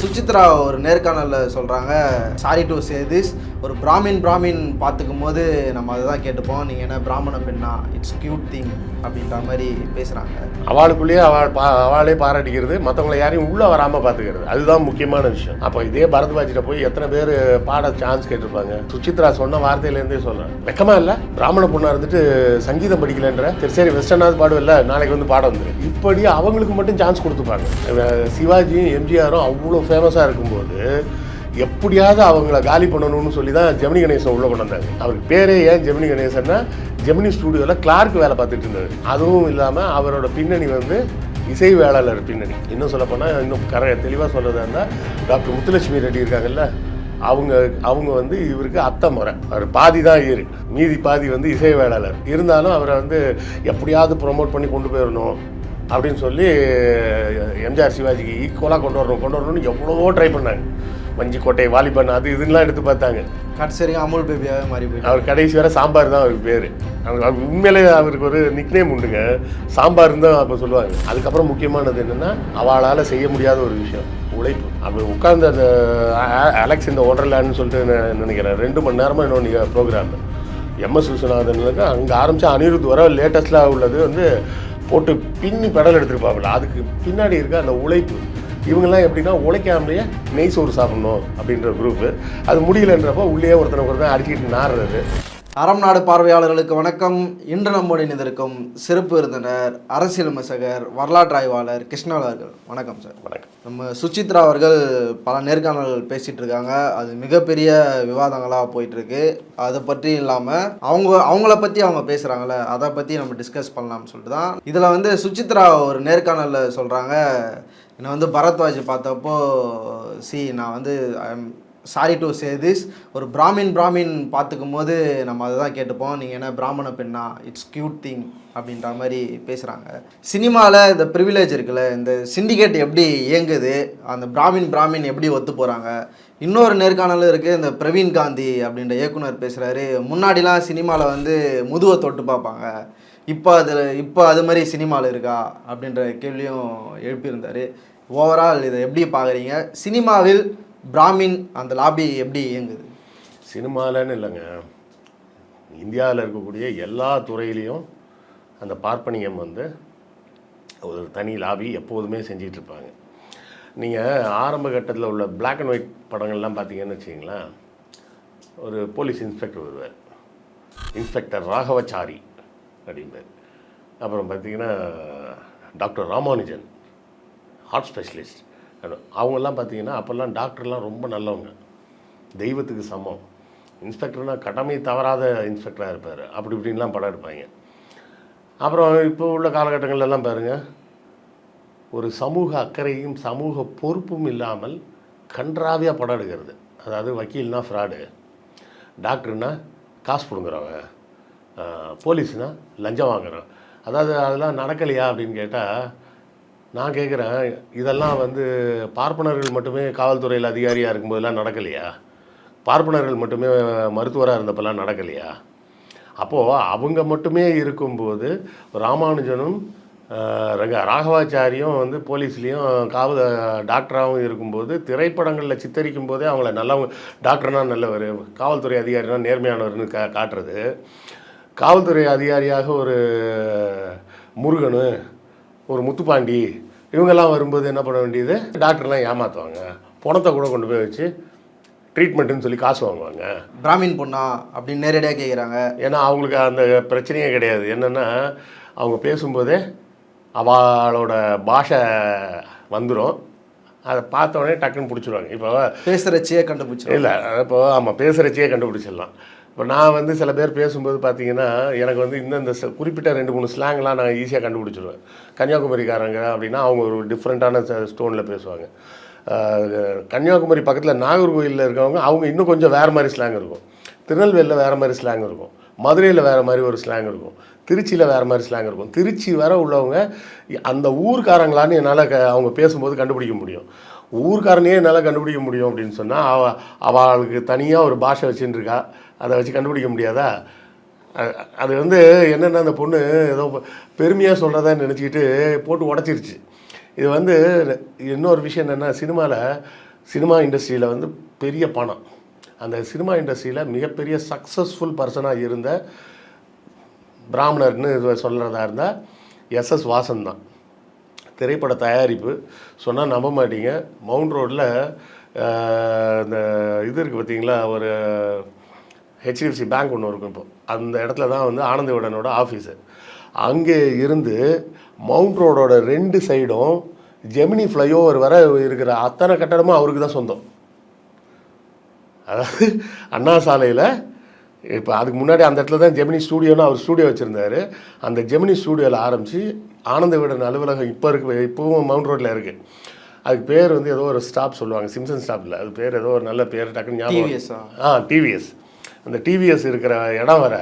சுசித்ரா ஒரு நேர்காணலில் சொல்கிறாங்க, சாரி டு சே திஸ், ஒரு பிராமின் பார்த்துக்கும் போது நம்ம அதை தான் கேட்டுப்போம், நீங்கள் என்ன பிராமண பெண்ணா, இட்ஸ் கியூட் திங் அப்படின்ற மாதிரி பேசுகிறாங்க. அவளுக்குள்ளேயே அவளே பாராட்டிக்கிறது, மற்றவங்களை யாரையும் உள்ளே வராமல் பார்த்துக்கிறது, அதுதான் முக்கியமான விஷயம். அப்போ இதே பரத்வாஜிட்ட போய் எத்தனை பேர் பாட சான்ஸ் கேட்டிருப்பாங்க. சுசித்ரா சொன்ன வார்த்தையிலேருந்தே சொல்கிறேன், வெக்கமா இல்லை பிராமண பொண்ணாக இருந்துட்டு சங்கீதம் படிக்கலன்ற, சரி வெஸ்டர்னாவது பாடுவில்ல, நாளைக்கு வந்து பாடம் வந்து இப்படி அவங்களுக்கு மட்டும் சான்ஸ் கொடுத்துப்பாங்க. சிவாஜியும் எம்ஜிஆரும் அவ்வளோ ஃபேமஸாக இருக்கும்போது எப்படியாவது அவங்கள காலி பண்ணணும்னு சொல்லி தான் ஜெமினி கணேசன் உள்ளே கொண்டு வந்தாங்க. அவருக்கு பேரே ஏன் ஜெமினி கணேசன்னா, ஜெமினி ஸ்டூடியோவில் கிளார்க் வேலை பார்த்துட்டு இருந்தார். அதுவும் இல்லாமல் அவரோட பின்னணி வந்து இசை வேளாளர் பின்னணி. இன்னும் சொல்லப்போனால், இன்னும் தெளிவாக சொல்கிறதா இருந்தால், டாக்டர் முத்துலட்சுமி ரெட்டி இருக்காங்கல்ல, அவங்க வந்து இவருக்கு அத்தை முறை. அவர் பாதி தான் மீதி பாதி வந்து இசை வேளாளர். இருந்தாலும் அவரை வந்து எப்படியாவது ப்ரொமோட் பண்ணி கொண்டு போயிடணும் அப்படின்னு சொல்லி எம்ஜிஆர் சிவாஜிக்கு ஈக்குவலாக கொண்டு வரணும்னு எவ்வளவோ ட்ரை பண்ணாங்க. வஞ்சிக்கோட்டை, வாலிபன், அது இதுலாம் எடுத்து பார்த்தாங்க. கடைசி அமுல் பேபியாகவே மாறி போய் அவர் கடைசி வரை சாம்பார் தான் அவருக்கு பேர். உண்மையிலே அவருக்கு ஒரு நிக்நேம் உண்டுங்க, சாம்பார்னு தான் அப்போ சொல்லுவாங்க. அதுக்கப்புறம் முக்கியமானது என்னென்னா, அவளால் செய்ய முடியாத ஒரு விஷயம் உழைப்பு. அப்படி உட்கார்ந்து அந்த அலெக்ஸ் இந்த ஒண்டர்லேண்ட்னு சொல்லிட்டு நினைக்கிறேன், 2 மணி நேரமாக இன்னொன்று ப்ரோக்ராம் MS விஸ்வநாதனுக்கு அங்கே ஆரம்பித்தா அனிருத் வர லேட்டஸ்டாக உள்ளது வந்து போட்டு பின்னி பெடல் எடுத்துருப்பாங்களா. அதுக்கு பின்னாடி இருக்க அந்த உழைப்பு. இவங்கெல்லாம் எப்படின்னா, உழைக்காமலேயே நெய் சோறு சாப்பிட்ணும் அப்படின்ற குரூப்பு. அது முடியலன்றப்போ உள்ளே ஒருத்தனை அடிச்சுக்கிட்டு நாடுறது. அறம் நாடு பார்வையாளர்களுக்கு வணக்கம். இன்று நம்முடைய நிதிருக்கும் சிறப்பு விருந்தினர், அரசியல் விமர்சகர், வரலாற்று ஆய்வாளர் கிருஷ்ணவேல் அவர்கள். வணக்கம் சார். வணக்கம். நம்ம சுசித்ரா அவர்கள் பல நேர்காணல்கள் பேசிகிட்டு இருக்காங்க. அது மிகப்பெரிய விவாதங்களாக போயிட்டுருக்கு. அதை பற்றி இல்லாமல் அவங்கள பற்றி அவங்க பேசுகிறாங்களே, அதை பற்றி நம்ம டிஸ்கஸ் பண்ணலாம்னு சொல்லிட்டு தான். இதில் வந்து சுசித்ரா ஒரு நேர்காணலில் சொல்கிறாங்க, என்னை வந்து பரத்வாஜ் பார்த்தப்போ நான் வந்து சாரி டு சே திஸ், ஒரு பிராமின் பார்த்துக்கும் போது நம்ம அதை தான் கேட்டுப்போம், நீங்கள் என்ன பிராமண பெண்ணா, இட்ஸ் கியூட் திங் அப்படின்ற மாதிரி பேசுகிறாங்க. சினிமாவில் இந்த ப்ரிவிலேஜ் இருக்குல்ல, இந்த சிண்டிகேட் எப்படி இயங்குது, அந்த பிராமின் எப்படி ஒத்து போகிறாங்க. இன்னொரு நேர்காணலும் இருக்குது, இந்த பிரவீன் காந்தி அப்படின்ற இயக்குனர் பேசுகிறாரு, முன்னாடிலாம் சினிமாவில் வந்து முதுவை தொட்டு பார்ப்பாங்க, இப்போ அது மாதிரி சினிமாவில் இருக்கா அப்படின்ற கேள்வியும் எழுப்பியிருந்தார். ஓவரால் இதை எப்படி பார்க்குறீங்க? சினிமாவில் பிராமின் அந்த லாபி எப்படி இயங்குது? சினிமாலன்னு இல்லைங்க, இந்தியாவில் இருக்கக்கூடிய எல்லா துறையிலையும் அந்த பார்ப்பனியம் வந்து ஒரு தனி லாபி எப்போதுமே செஞ்சிட்ருப்பாங்க. நீங்கள் ஆரம்ப கட்டத்தில் உள்ள பிளாக் அண்ட் ஒயிட் படங்கள்லாம் பார்த்தீங்கன்னு வச்சிங்களேன், ஒரு போலீஸ் இன்ஸ்பெக்டர் வருவார், இன்ஸ்பெக்டர் ராகவச்சாரி அப்படின்பார். அப்புறம் பார்த்திங்கன்னா டாக்டர் ராமானுஜன், ஹார்ட் ஸ்பெஷலிஸ்ட். அவங்கெல்லாம் பார்த்திங்கன்னா அப்போல்லாம் டாக்டர்லாம் ரொம்ப நல்லவங்க, தெய்வத்துக்கு சமம். இன்ஸ்பெக்டர்னால் கடமை தவறாத இன்ஸ்பெக்டராக இருப்பார். அப்படி இப்படின்லாம் படம் எடுப்பாங்க. அப்புறம் இப்போ உள்ள காலகட்டங்கள்லாம் பாருங்கள், ஒரு சமூக அக்கறையும் சமூக பொறுப்பும் இல்லாமல் கன்றாவியாக படம் எடுக்கிறது. அதாவது வக்கீல்னா ஃப்ராடு, டாக்டர்னா காசு பிடுங்குறவங்க, போலீஸ்னால் லஞ்சம் வாங்குறோம். அதாவது அதெல்லாம் நடக்கலையா அப்படின்னு கேட்டால் நான் கேட்குறேன், இதெல்லாம் வந்து பார்ப்பனர்கள் மட்டுமே காவல்துறையில் அதிகாரியாக இருக்கும்போதெல்லாம் நடக்கலையா? பார்ப்பனர்கள் மட்டுமே மருத்துவராக இருந்தப்பெல்லாம் நடக்கலையா? அப்போது அவங்க மட்டுமே இருக்கும்போது ராமானுஜனும் ராகவாச்சாரியும் வந்து போலீஸ்லேயும் டாக்டராகவும் இருக்கும்போது, திரைப்படங்களில் சித்தரிக்கும் போதே அவங்கள நல்லவங்க, டாக்டர்னால் நல்லவர், காவல்துறை அதிகாரினா நேர்மையானவர்னு காட்டுறது. காவல்துறை அதிகாரியாக ஒரு முருகனு, ஒரு முத்துப்பாண்டி, இவங்கெல்லாம் வரும்போது என்ன பண்ண வேண்டியது, டாக்டர்லாம் ஏமாற்றுவாங்க, பணத்தை கூட கொண்டு போய் வச்சு ட்ரீட்மெண்ட்டுன்னு சொல்லி காசு வாங்குவாங்க. பிராமின் பொண்ணா அப்படின்னு நேரடியாக கேட்குறாங்க. ஏன்னா அவங்களுக்கு அந்த பிரச்சனையே கிடையாது. என்னென்னா, அவங்க பேசும்போதே அவளோட பாஷை வந்துடும், அதை பார்த்தோடனே டக்குன்னு பிடிச்சிடுவாங்க. இப்போ பேசுகிறச்சியே கண்டுபிடிச்சிடும் இல்லை, இப்போ ஆமாம், பேசுகிறச்சியே கண்டுபிடிச்சிடலாம். இப்போ நான் வந்து சில பேர் பேசும்போது பார்த்தீங்கன்னா, எனக்கு வந்து இந்த குறிப்பிட்ட 2-3 ஸ்லாங்லாம் நான் ஈஸியாக கண்டுபிடிச்சிடுவேன். கன்னியாகுமரிக்காரங்க அப்படின்னா அவங்க ஒரு டிஃப்ரெண்ட்டான ஸ்டோனில் பேசுவாங்க. கன்னியாகுமரி பக்கத்தில் நாகர்கோயிலில் இருக்கவங்க அவங்க இன்னும் கொஞ்சம் வேறு மாதிரி ஸ்லாங் இருக்கும். திருநெல்வேலியில் வேறு மாதிரி ஸ்லாங் இருக்கும். மதுரையில் வேறு மாதிரி ஒரு ஸ்லாங் இருக்கும். திருச்சியில் வேறு மாதிரி ஸ்லாங் இருக்கும். திருச்சி வர உள்ளவங்க அந்த ஊர்க்காரங்களான்னு என்னால் அவங்க பேசும்போது கண்டுபிடிக்க முடியும். ஊர்க்காரனையே என்னால் கண்டுபிடிக்க முடியும் அப்படின்னு சொன்னால், அவளுக்கு தனியாக ஒரு பாஷை வச்சுன்னு இருக்கா, அதை வச்சு கண்டுபிடிக்க முடியாதா? அது வந்து என்னென்னா, அந்த பொண்ணு ஏதோ பெருமையாக சொல்கிறதா நினச்சிக்கிட்டு போட்டு உடச்சிருச்சு. இது வந்து இன்னொரு விஷயம் என்னென்னா, சினிமாவில் சினிமா இண்டஸ்ட்ரியில் வந்து பெரிய பணம். அந்த சினிமா இண்டஸ்ட்ரியில் மிகப்பெரிய சக்ஸஸ்ஃபுல் பர்சனாக இருந்த பிராமணர்னு சொல்கிறதா இருந்தால் எஸ்எஸ் வாசன் தான். திரைப்பட தயாரிப்பு சொன்னால் நம்ப மாட்டீங்க, மவுண்ட் ரோட்டில் இந்த இது இருக்குது பார்த்தீங்களா, ஒரு ஹெச்டிஎஃப்சி பேங்க் ஒன்று இருக்கும். இப்போ அந்த இடத்துல தான் வந்து ஆனந்த விகடனோட ஆஃபீஸு. அங்கே இருந்து மவுண்ட் ரோடோட 2 சைடும் ஜெமினி ஃப்ளைஓவர் வர இருக்கிற அத்தனை கட்டடமும் அவருக்கு தான் சொந்தம். அதாவது அண்ணா சாலையில் இப்போ அதுக்கு முன்னாடி அந்த இடத்துல தான் ஜெமினி ஸ்டூடியோன்னு அவர் ஸ்டூடியோ வச்சுருந்தார். அந்த ஜெமினி ஸ்டூடியோவில் ஆரம்பித்து ஆனந்த விகடன் அலுவலகம் இப்போவும் மவுண்ட் ரோட்டில் இருக்குது. அதுக்கு பேர் வந்து ஏதோ ஒரு ஸ்டாப் சொல்லுவாங்க, சிம்சன் ஸ்டாப்பில். அது பேர் ஏதோ ஒரு நல்ல பேர், டக்குன்னு ஞாபகம். டிவிஎஸ். அந்த டிவிஎஸ் இருக்கிற இடம் வர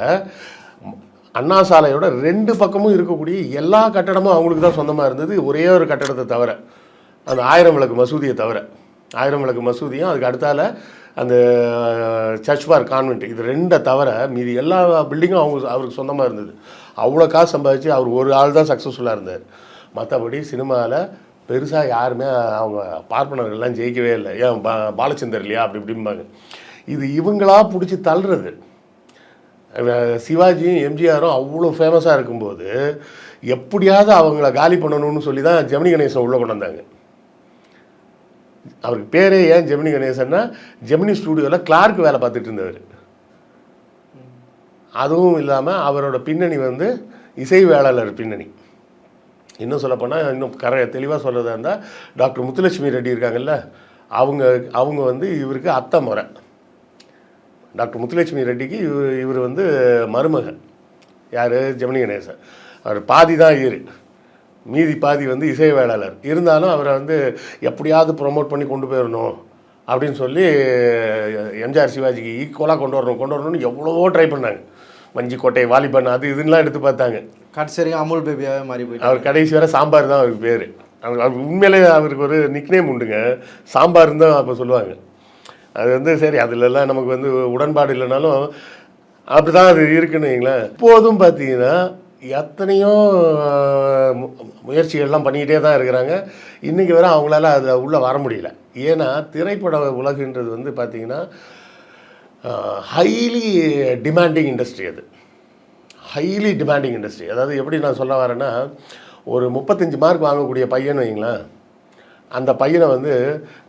அண்ணா சாலையோட 2 பக்கமும் இருக்கக்கூடிய எல்லா கட்டடமும் அவங்களுக்கு தான் சொந்தமாக இருந்தது. ஒரே ஒரு கட்டடத்தை தவிர, அந்த 1000 விளக்கு மசூதியை தவிர. 1000 விளக்கு மசூதியும் அதுக்கு அடுத்தால அந்த சர்ச் பார் கான்வென்ட், இது 2 தவிர மீதி எல்லா பில்டிங்கும் அவருக்கு சொந்தமாக இருந்தது. அவ்வளோ காசு சம்பாதிச்சு அவர் ஒரு ஆள் தான் சக்ஸஸ்ஃபுல்லாக இருந்தார். மற்றபடி சினிமாவில் பெருசாக யாருமே அவங்க பார்ப்பனர்கள்லாம் ஜெயிக்கவே இல்லை. ஏன் பாலச்சந்தர் இல்லையா அப்படி இப்படிம்பாங்க. இது இவங்களா பிடிச்சி தள்ளுறது. சிவாஜியும் எம்ஜிஆரும் அவ்வளோ ஃபேமஸாக இருக்கும்போது எப்படியாவது அவங்கள காலி பண்ணணும்னு சொல்லி தான் ஜெமினி கணேசன் உள்ளே கொண்டு வந்தாங்க. அவருக்கு பேரே ஏன் ஜெமினி கணேசன்னா, ஜெமினி ஸ்டூடியோவில் கிளார்க் வேலை பார்த்துட்டு இருந்தவர். அதுவும் இல்லாமல் அவரோட பின்னணி வந்து இசை வேளாளர் பின்னணி. இன்னும் சொல்லப்போனால், இன்னும் தெளிவாக சொல்கிறதா இருந்தால், டாக்டர் முத்துலட்சுமி ரெட்டி இருக்காங்கல்ல, அவங்க வந்து இவருக்கு அத்தை முறை. டாக்டர் முத்துலட்சுமி ரெட்டிக்கு இவர் வந்து மருமகன். யார்? ஜெமினி கணேசன். அவர் பாதி தான் மீதி பாதி வந்து இசை வேளாளர். இருந்தாலும் அவரை வந்து எப்படியாவது ப்ரொமோட் பண்ணி கொண்டு போயிடணும் அப்படின்னு சொல்லி எம்ஜிஆர் சிவாஜிக்கு ஈக்குவலாக கொண்டு வரணும்னு எவ்வளவோ ட்ரை பண்ணாங்க. வஞ்சிக்கோட்டை, வாலிபன், அது இதுலாம் எடுத்து பார்த்தாங்க. கடைசி வரைக்கும் அமுல் பேபியாகவே மாறி போயிட்டு அவர் கடைசி வரை சாம்பார் தான் அவருக்கு பேர். அவர் உண்மையிலே அவருக்கு ஒரு நிக்நேம் உண்டுங்க, சாம்பார்னு தான் அப்போ சொல்லுவாங்க. அது வந்து சரி, அதுலலாம் நமக்கு வந்து உடன்பாடு இல்லைனாலும் அப்படி தான் அது இருக்குன்னு வைங்களேன். இப்போதும் பார்த்தீங்கன்னா எத்தனையோ முயற்சிகள்லாம் பண்ணிக்கிட்டே தான் இருக்கிறாங்க. இன்றைக்கி வரை அவங்களால அது உள்ளே வர முடியல. ஏன்னா திரைப்பட உலகுன்றது வந்து பார்த்திங்கன்னா ஹைலி டிமாண்டிங் இண்டஸ்ட்ரி. அது ஹைலி டிமாண்டிங் இண்டஸ்ட்ரி. அதாவது எப்படி நான் சொல்ல வரேன்னா, ஒரு 35 மார்க் வாங்கக்கூடிய பையன் வைங்களேன், அந்த பையனை வந்து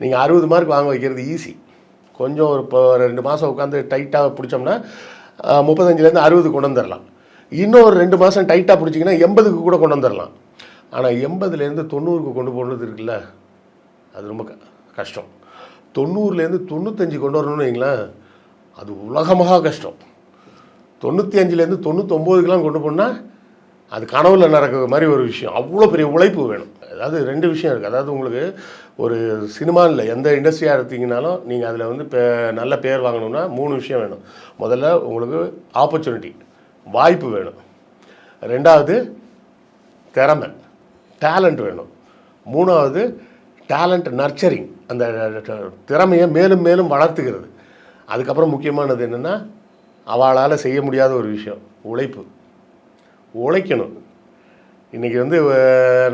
நீங்கள் 60 மார்க் வாங்க வைக்கிறது ஈஸி. கொஞ்சம் ஒரு 2 மாதம் உட்காந்து டைட்டாக பிடிச்சோம்னா 35லேருந்து 60 கொண்டு வந்துடலாம். இன்னும் ஒரு 2 மாதம் டைட்டாக பிடிச்சிங்கன்னா 80க்கு கூட கொண்டு வந்துடலாம். ஆனால் 80லேருந்து 90க்கு கொண்டு போகிறது இருக்குல்ல, அது ரொம்ப கஷ்டம். 90லேருந்து 95 கொண்டு வரணும்னு வைங்களேன், அது உலகமாக கஷ்டம். 95லேருந்து 99க்கெலாம் கொண்டு போனால் அது கனவுல நடக்கிற மாதிரி ஒரு விஷயம். அவ்வளோ பெரிய உழைப்பு வேணும். அதாவது 2 விஷயம் இருக்குது. அதாவது உங்களுக்கு ஒரு சினிமாவில் எந்த இண்டஸ்ட்ரியாக எடுத்தீங்கனாலும் நீங்கள் அதில் வந்து நல்ல பேர் வாங்கணும்னா 3 விஷயம் வேணும். முதல்ல உங்களுக்கு ஆப்பர்ச்சுனிட்டி, வாய்ப்பு வேணும். 2வது திறமை, டேலண்ட் வேணும். 3வது டேலண்ட் நர்ச்சரிங், அந்த திறமையை மேலும் மேலும் வளர்த்துக்கிறது. அதுக்கப்புறம் முக்கியமானது என்னென்னா, அவளால் செய்ய முடியாத ஒரு விஷயம், உழைப்பு. உழைக்கணும். இன்றைக்கி வந்து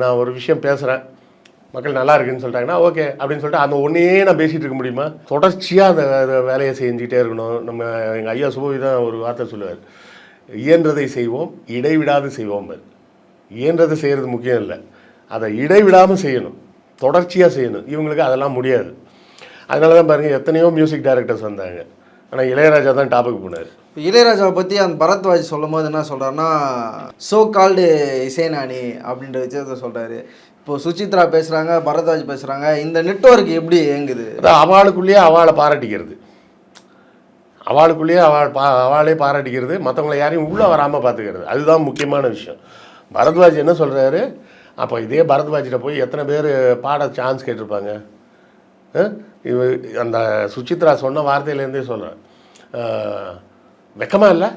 நான் ஒரு விஷயம் பேசுகிறேன், மக்கள் நல்லா இருக்குன்னு சொல்லிட்டாங்கன்னா ஓகே அப்படின்னு சொல்லிட்டு அந்த ஒன்றையே நான் பேசிகிட்டு இருக்க முடியுமா? தொடர்ச்சியாக அந்த வேலையை செஞ்சுக்கிட்டே இருக்கணும். நம்ம எங்கள் ஐயா சுபவி தான் ஒரு வார்த்தை சொல்லுவார், இயன்றதை செய்வோம், இடைவிடாது செய்வோம். இயன்றதை செய்கிறது முக்கியம் இல்லை, அதை இடைவிடாமல் செய்யணும், தொடர்ச்சியாக செய்யணும். இவங்களுக்கு அதெல்லாம் முடியாது. அதனால தான் பாருங்கள் எத்தனையோ மியூசிக் டைரக்டர்ஸ் வந்தாங்க, ஆனால் இளையராஜா தான் டாப்புக்கு போனார். இளையராஜாவை பற்றி அந்த பரத்வாஜ் சொல்லும் போது என்ன சொல்கிறாருன்னா, சோ கால்டு இசைஞானி அப்படின்ற விஷயத்தை சொல்கிறாரு. இப்போது சுசித்ரா பேசுகிறாங்க, பரத்வாஜ் பேசுகிறாங்க. இந்த நெட்வொர்க் எப்படி இயங்குது? அதான் அவளுக்குள்ளேயே அவளை பாராட்டிக்கிறது, அவளுக்குள்ளேயே அவளே பாராட்டிக்கிறது, மற்றவங்களை யாரையும் உள்ளே வராமல் பார்த்துக்கிறது. அதுதான் முக்கியமான விஷயம். பரத்வாஜ் என்ன சொல்கிறாரு, அப்போ இதே பரத்வாஜிட்ட போய் எத்தனை பேர் பாட சான்ஸ் கேட்டிருப்பாங்க? அந்த சுசித்ரா சொன்ன வார்த்தையிலேருந்தே சொல்கிறேன், வெக்கமாக இல்லை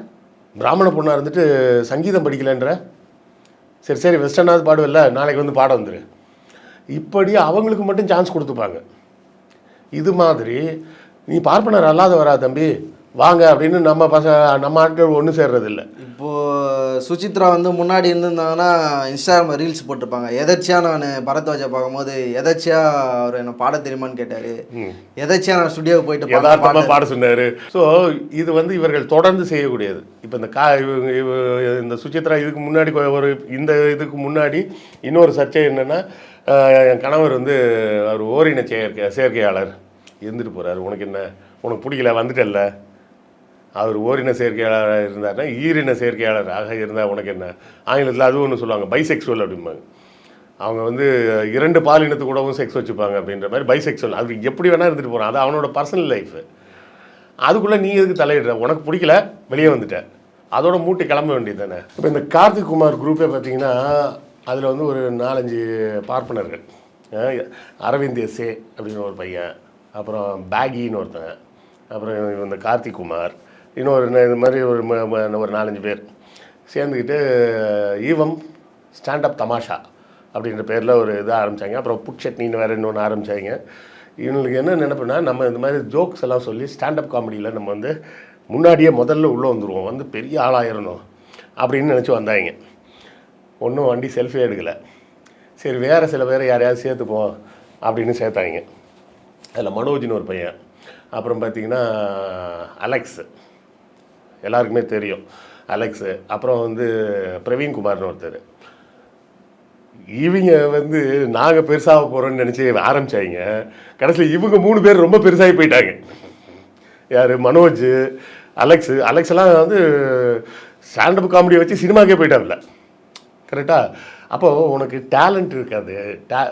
பிராமண பொண்ணாக இருந்துட்டு சங்கீதம் படிக்கலைன்ற, சரி வெஸ்டர்னாவது பாடுவில்ல, நாளைக்கு வந்து பாட வந்துரு. இப்படி அவங்களுக்கு மட்டும் சான்ஸ் கொடுத்துப்பாங்க. இது மாதிரி நீ பார்ப்பனர் அல்லாத வரா தம்பி, வாங்க அப்படின்னு நம்ம ஆட்கள் ஒன்றும் சேர்றதில்ல. இப்போது சுசித்ரா வந்து முன்னாடி இருந்திருந்தாங்கன்னா இன்ஸ்டாகிராமில் ரீல்ஸ் போட்டிருப்பாங்க. எதர்ச்சியாக நான் பரத்வாஜை பார்க்கும்போது எதர்ச்சியாக அவர் என்ன பாட தெரியுமான்னு கேட்டார். எதர்ச்சியாக நான் ஸ்டுடியோவுக்கு போயிட்டு யதார்த்தமாக பாட சொன்னார். ஸோ இது வந்து இவர்கள் தொடர்ந்து செய்யக்கூடியது. இப்போ இந்த சுசித்ரா இதுக்கு முன்னாடி இதுக்கு முன்னாடி இன்னொரு சர்ச்சை என்னென்னா, என் கணவர் வந்து அவர் ஓரின சேர்க்கையாளர் இருந்துட்டு போகிறார், உனக்கு என்ன, உனக்கு பிடிக்கல வந்துட்டல்ல. அவர் ஓரின சேர்க்கையாளராக இருந்தார்னா ஈரின சேர்க்கையாளராக இருந்தால் உனக்கு என்ன. ஆங்கிலத்தில் அது ஒன்று சொல்லுவாங்க, பைசெக்சுவல் அப்படிம்பாங்க. அவங்க வந்து 2 பாலினத்து கூடவும் செக்ஸ் வச்சுப்பாங்க அப்படின்ற மாதிரி பைசெக்சுவல். அது எப்படி வேணால் இருந்துட்டு போகிறான், அது அவனோட பர்சனல் லைஃபு. அதுக்குள்ளே நீ எதுக்கு தலையிடுற, உனக்கு பிடிக்கல வெளியே வந்துட்டேன், அதோட மூட்டை கிளம்ப வேண்டியது தானே. இப்போ இந்த கார்த்திக் குமார் குரூப்பே பார்த்தீங்கன்னா அதில் வந்து ஒரு 4-5 பார்ப்பனர்கள். அரவிந்த் எஸ்ஏ அப்படின்னு ஒரு பையன், அப்புறம் பேகின்னு ஒருத்தன், அப்புறம் இந்த கார்த்திக் குமார், இன்னொரு இது மாதிரி ஒரு 4-5 பேர் சேர்ந்துக்கிட்டு ஈவம் ஸ்டாண்டப் தமாஷா அப்படின்ற பேரில் ஒரு இதாக ஆரம்பித்தாங்க. அப்புறம் புட்சட்னின்னு வேறு இன்னொன்று ஆரம்பித்தாங்க. இவங்களுக்கு என்ன நினைப்புனா, நம்ம இந்த மாதிரி ஜோக்ஸ் எல்லாம் சொல்லி ஸ்டாண்டப் காமெடியில் நம்ம வந்து முன்னாடியே முதல்ல உள்ளே வந்துடுவோம், வந்து பெரிய ஆளாயிரணும் அப்படின்னு நினச்சி வந்தாங்க. ஒன்றும் வண்டி செல்ஃபி எடுக்கலை. சரி வேறு சில பேரை யாரையாவது சேர்த்துப்போம் அப்படின்னு சேர்த்தாங்க. அதில் மனோஜின்னு ஒரு பையன், அப்புறம் பார்த்திங்கன்னா அலெக்ஸு, எல்லாருக்குமே தெரியும் அலெக்ஸு, அப்புறம் வந்து பிரவீன்குமார்னு ஒருத்தர். இவங்க வந்து நாங்கள் பெருசாக போகிறோன்னு நினச்சி ஆரம்பித்தாங்க. கடைசியில் இவங்க 3 பேர் ரொம்ப பெருசாகி போயிட்டாங்க. யார், மனோஜ், அலெக்ஸெல்லாம் வந்து ஸ்டாண்டப் காமெடியை வச்சு சினிமாக்கே போயிட்டாங்கல்ல. கரெக்டாக? அப்போது உனக்கு டேலண்ட் இருக்காது.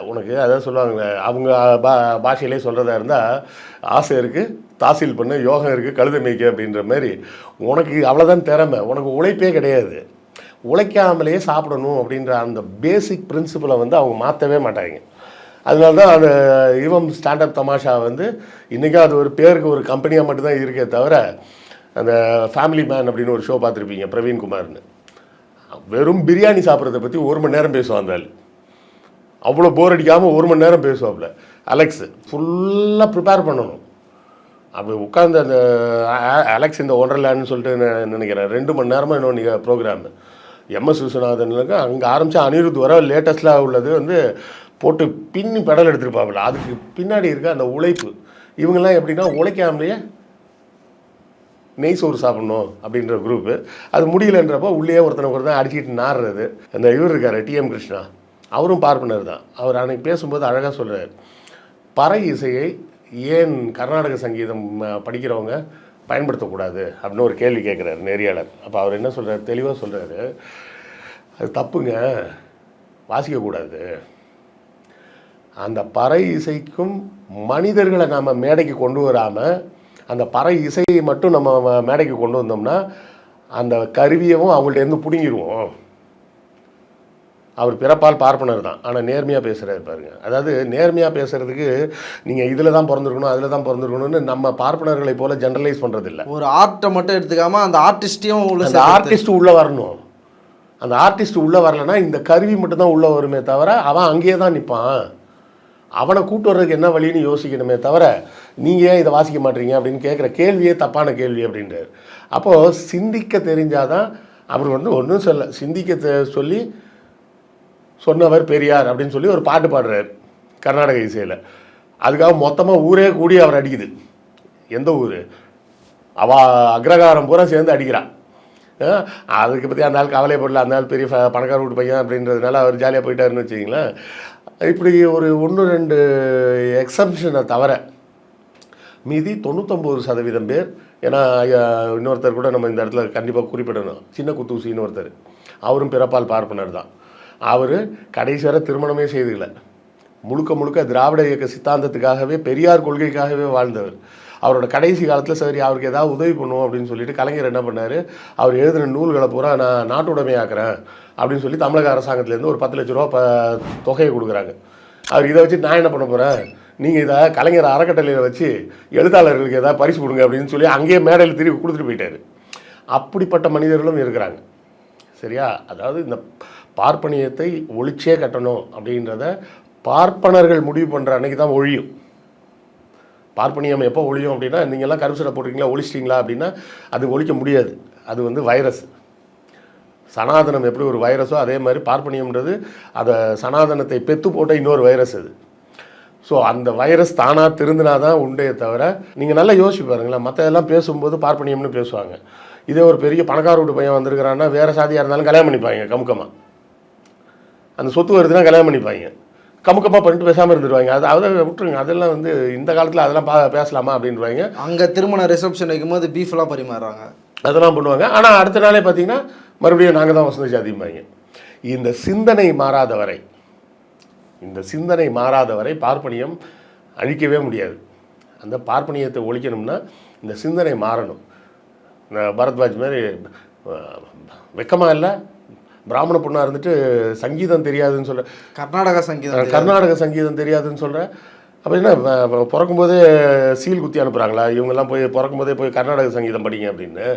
உனக்கு அதாவது சொல்லுவாங்களே, அவங்க பாஷையிலே சொல்கிறதா இருந்தால், ஆசை இருக்குது தாசில் பண்ண, யோகம் இருக்குது கழுதை மேய்க்க அப்படின்ற மாதிரி. உனக்கு அவ்வளோதான் திறமை, உனக்கு உழைப்பே கிடையாது. உழைக்காமலேயே சாப்பிடணும் அப்படின்ற அந்த பேசிக் பிரின்சிபலை வந்து அவங்க மாற்றவே மாட்டாங்க. அதனால தான் அந்த ஈவம் ஸ்டாண்டப் தமாஷா வந்து இன்றைக்கும் அது ஒரு பேருக்கு ஒரு கம்பெனியாக மட்டும்தான் இருக்கே தவிர, அந்த ஃபேமிலி மேன் அப்படின்னு ஒரு ஷோ பார்த்துருப்பீங்க, பிரவீன்குமார்னு. வெறும் பிரியாணி சாப்பிட்றத பற்றி 1 மணி நேரம் பேசுவான் அந்த ஆள். அவ்வளோ போர் அடிக்காமல் 1 மணி நேரம் பேசுவாப்புல. அலெக்ஸு ஃபுல்லாக ப்ரிப்பேர் பண்ணணும். அப்படி உட்காந்து அந்த அலெக்ஸ் இந்த ஒண்டர்லேண்ட்னு சொல்லிட்டு நினைக்கிறேன் 2 மணி நேரமாக இன்னொன்று ப்ரோக்ராமு. எம்எஸ் விஸ்வநாதனுக்கு அங்கே ஆரம்பித்தா அனிருத் வர லேட்டஸ்ட்டாக உள்ளது வந்து போட்டு பின்னி பெடல் எடுத்துருப்பாப்புல. அதுக்கு பின்னாடி இருக்க அந்த உழைப்பு. இவங்கெல்லாம் எப்படின்னா உழைக்காமலேயே நெய் சோறு சாப்பிட்ணும் அப்படின்ற குரூப்பு. அது முடியலன்றப்போ உள்ளே ஒருத்தனை அடிச்சுக்கிட்டு நாடுறது. அந்த இவர் இருக்கார் டிஎம் கிருஷ்ணா, அவரும் பார்ப்பனர் தான். அவர் அன்றைக்கி பேசும்போது அழகாக சொல்கிறார், பறை இசையை ஏன் கர்நாடக சங்கீதம் படிக்கிறவங்க பயன்படுத்தக்கூடாது அப்படின்னு ஒரு கேள்வி கேட்குறாரு நெறியாளர். அப்போ அவர் என்ன சொல்கிறார், தெளிவாக சொல்கிறாரு, அது தப்புங்க, வாசிக்கக்கூடாது. அந்த பறை இசைக்கும் மனிதர்களை நம்ம மேடைக்கு கொண்டு வராமல் அந்த பறை இசையை மட்டும் நம்ம மேடைக்கு கொண்டு வந்தோம்னா அந்த கருவியவும் அவங்கள்ட்டேருந்து பிடுங்கிடுவோம். அவர் பிறப்பால் பார்ப்பனர் தான், ஆனால் நேர்மையாக பேசுகிறாரு பாருங்க. அதாவது நேர்மையாக பேசுகிறதுக்கு நீங்கள் இதில் தான் பிறந்திருக்கணும் அதில் தான் பிறந்திருக்கணும்னு நம்ம பார்ப்பனர்களை போல் ஜென்ரலைஸ் பண்ணுறதில்ல. ஒரு ஆர்ட்டை மட்டும் எடுத்துக்காமல் அந்த ஆர்டிஸ்ட்டையும் அந்த ஆர்டிஸ்ட் உள்ளே வரணும். அந்த ஆர்டிஸ்ட் உள்ளே வரலைன்னா இந்த கருவி மட்டும்தான் உள்ளே வருமே தவிர அவன் அங்கேயே தான் நிற்பான். அவனை கூட்டு வர்றதுக்கு என்ன வழின்னு யோசிக்கணுமே தவிர நீங்கள் ஏன் இதை வாசிக்க மாட்டீங்க அப்படின்னு கேட்குற கேள்வியே தப்பான கேள்வி அப்படின்றார். அப்போது சிந்திக்க தெரிஞ்சாதான். அவர் வந்து ஒன்றும் சிந்திக்க சொல்லி சொன்னவர் பெரியார் அப்படின்னு சொல்லி ஒரு பாட்டு பாடுறார் கர்நாடக இசையில். அதுக்காக மொத்தமாக ஊரே கூடி அவர் அடிக்குது. எந்த ஊர், அக்ரகாரம் பூரா சேர்ந்து அடிக்கிறான். அதுக்கு பற்றி அந்த ஆள் கவலைப்படல, அந்த ஆள் பெரிய பணக்கார வீட்டு பையன் அப்படின்றதுனால அவர் ஜாலியாக போயிட்டாருன்னு வச்சிங்களேன். இப்படி ஒரு 1-2 எக்ஸம்ஷனை தவிர மீதி 99% பேர். ஏன்னா இன்னொருத்தர் கூட நம்ம இந்த இடத்துல கண்டிப்பாக குறிப்பிடணும், சின்ன குத்தூசின்னு ஒருத்தர், அவரும் பிறப்பால் பார்ப்பனர் தான். அவர் கடைசி வரை திருமணமே செய்துக்கல. முழுக்க திராவிட இயக்க சித்தாந்தத்துக்காகவே பெரியார் கொள்கைக்காகவே வாழ்ந்தவர். அவரோட கடைசி காலத்தில் சரி அவருக்கு ஏதாவது உதவி பண்ணுவோம் அப்படின்னு சொல்லிட்டு கலைஞர் என்ன பண்ணார், அவர் எழுதின நூல்களை பூரா நான் நாட்டுடைமையாக்குறேன் அப்படின்னு சொல்லி தமிழக அரசாங்கத்துலேருந்து ஒரு 10 லட்ச ரூபா தொகையை கொடுக்குறாங்க. அவர் இதை வச்சு நான் என்ன பண்ண போகிறேன், நீங்கள் இதை கலைஞர் அறக்கட்டளையில் வச்சு எழுத்தாளர்களுக்கு ஏதாவது பரிசு கொடுங்க அப்படின்னு சொல்லி அங்கேயே மேடையில் திருப்பி கொடுத்துட்டு போயிட்டார். அப்படிப்பட்ட மனிதர்களும் இருக்கிறாங்க. சரியா? அதாவது இந்த பார்ப்பனியத்தை ஒழிச்சே கட்டணும் அப்படின்றத பார்ப்பனர்கள் முடிவு பண்ணுற அன்னைக்கு தான் ஒழியும். பார்ப்பனியம் எப்போ ஒழியும் அப்படின்னா, நீங்கள்லாம் கருப்பு சட்டை போட்டிருக்கீங்களா, ஒழிச்சிட்டிங்களா அப்படின்னா அது ஒழிக்க முடியாது. அது வந்து வைரஸ். சனாதனம் எப்படி ஒரு வைரஸோ அதே மாதிரி பார்ப்பனியம்ன்றது அதை சனாதனத்தை பெத்து போட்ட இன்னொரு வைரஸ் அது. ஸோ அந்த வைரஸ் தானாக திருந்தினா தான் உண்டே தவிர, நீங்கள் நல்லா யோசிச்சு பாருங்களேன். மற்ற எல்லாம் பேசும்போது பார்ப்பனியம்னு பேசுவாங்க. இதே ஒரு பெரிய பணக்கார வீட்டு பையன் வந்திருக்கிறான்னா வேறு சாதியாக இருந்தாலும் கல்யாணம் பண்ணிப்பாங்க கமுக்கமாக. அந்த சொத்து வருதுன்னா கல்யாணம் பண்ணிப்பாங்க. கமுக்கமாக பண்ணிட்டு பேசாமல் இருந்துருவாங்க. அதை விட்டுருங்க. அதெல்லாம் வந்து இந்த காலத்தில் அதெல்லாம் பேசலாமா அப்படின்றாங்க. அங்கே திருமண ரிசப்ஷன் வைக்கும்போது பீஃப்லாம் பரிமாறுறாங்க, அதெல்லாம் பண்ணுவாங்க. ஆனால் அடுத்த நாளே பார்த்தீங்கன்னா மறுபடியும் நாங்கள் தான் வசந்த ஜாதிம்பாங்க. இந்த சிந்தனை மாறாத வரை பார்ப்பனியம் அழிக்கவே முடியாது. அந்த பார்ப்பனியத்தை ஒழிக்கணும்னா இந்த சிந்தனை மாறணும். இந்த பரத்வாஜ் மாதிரி வெக்கமாக இல்லை, பிராமண பொண்ணாக இருந்துட்டு சங்கீதம் தெரியாதுன்னு சொல்கிற, கர்நாடக சங்கீதம் தெரியாதுன்னு சொல்கிற. அப்போ என்ன பிறக்கும்போதே சீல் குத்தி அனுப்புகிறாங்களா இவங்கெல்லாம்? பிறக்கும்போதே போய் கர்நாடக சங்கீதம் படிங்க அப்படின்னு.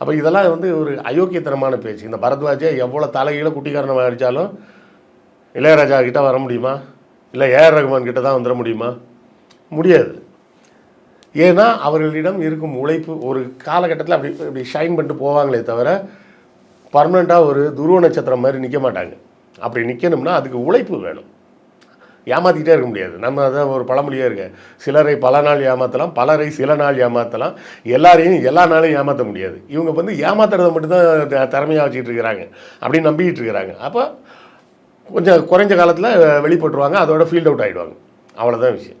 அப்போ இதெல்லாம் வந்து ஒரு அயோக்கியத்தனமான பேச்சு. இந்த பரத்வாஜை எவ்வளோ தலைகீழ குட்டிக்காரனை அடித்தாலும் இளையராஜா கிட்ட வர முடியுமா? இல்லை ஏஆர் ரகுமான் கிட்ட தான் வந்துட முடியுமா? முடியாது. ஏன்னா அவர்களிடம் இருக்கும் உழைப்பு ஒரு காலகட்டத்தில் அப்படி ஷைன் பண்ணிட்டு போவாங்களே தவிர பர்மனெண்ட்டாக ஒரு துருவ நட்சத்திரம் மாதிரி நிற்க மாட்டாங்க. அப்படி நிற்கணும்னா அதுக்கு உழைப்பு வேணும். ஏமாற்றிக்கிட்டே இருக்க முடியாது. நம்ம அதான் ஒரு பழமொழியே இருக்கு, சிலரை பல நாள் ஏமாற்றலாம், பலரை சில நாள் ஏமாற்றலாம், எல்லாரையும் எல்லா நாளும் ஏமாற்ற முடியாது. இவங்க வந்து ஏமாத்துறதை மட்டும்தான் திறமையாக வச்சுக்கிட்டு இருக்கிறாங்க அப்படின்னு நம்பிக்கிட்டு இருக்கிறாங்க. அப்போ கொஞ்சம் குறைஞ்ச காலத்தில் வெளிப்பட்டுருவாங்க, அதோட ஃபீல்ட் அவுட் ஆகிடுவாங்க. அவ்வளோதான் விஷயம்.